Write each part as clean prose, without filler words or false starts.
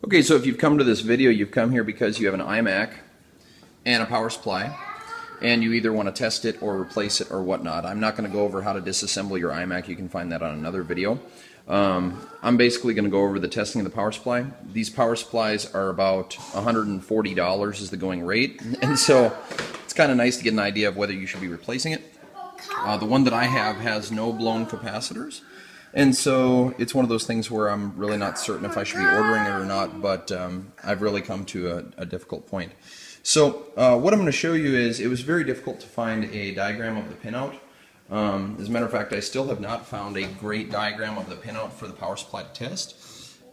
Okay, so if you've come to this video, you've come here because you have an iMac and a power supply, and you either want to test it or replace it or whatnot. I'm not going to go over how to disassemble your iMac. You can find that on another video. I'm basically going to go over the testing of the power supply. These power supplies are about $140 is the going rate, and so it's kind of nice to get an idea of whether you should be replacing it. The one that I have has no blown capacitors, and so it's one of those things where I'm really not certain if I should be ordering it or not, but I've really come to a difficult point. So what I'm going to show you is it was very difficult to find a diagram of the pinout. As a matter of fact, I still have not found a great diagram of the pinout for the power supply to test.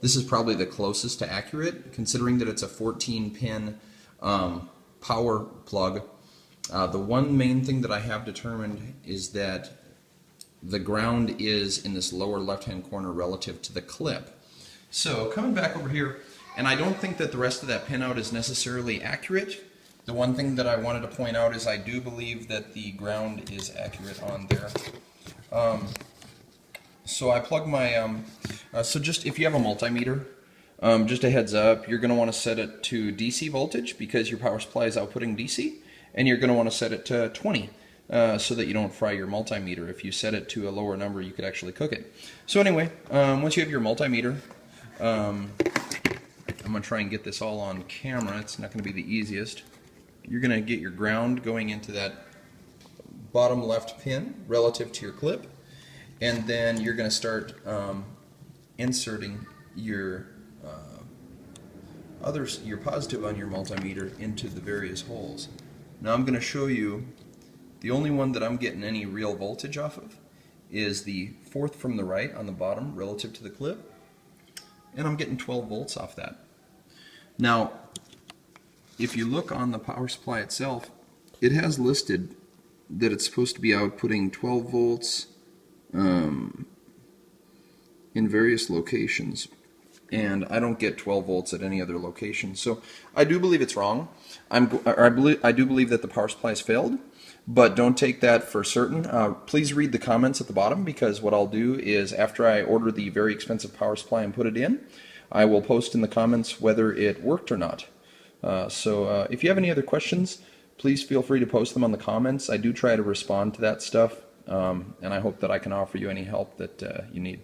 This is probably the closest to accurate, considering that it's a 14-pin power plug. The one main thing that I have determined is that the ground is in this lower left-hand corner relative to the clip. So coming back over here, and I don't think that the rest of that pinout is necessarily accurate. The one thing that I wanted to point out is I do believe that the ground is accurate on there. So I plug my, so just if you have a multimeter, just a heads up, you're going to want to set it to DC voltage because your power supply is outputting DC, and you're going to want to set it to 20 so that you don't fry your multimeter. If you set it to a lower number, you could actually cook it. So anyway, once you have your multimeter, I'm going to try and get this all on camera. It's not going to be the easiest. You're going to get your ground going into that bottom left pin relative to your clip, and then you're going to start inserting your your positive on your multimeter into the various holes. Now I'm going to show you the only one that I'm getting any real voltage off of is the fourth from the right on the bottom relative to the clip, and I'm getting 12 volts off that. Now if you look on the power supply itself, it has listed that it's supposed to be outputting 12 volts in various locations, and I don't get 12 volts at any other location. So I do believe it's wrong. I do believe that the power supply has failed, but don't take that for certain. Please read the comments at the bottom, because what I'll do is after I order the very expensive power supply and put it in, I will post in the comments whether it worked or not. So if you have any other questions, please feel free to post them on the comments. I do try to respond to that stuff, and I hope that I can offer you any help that you need.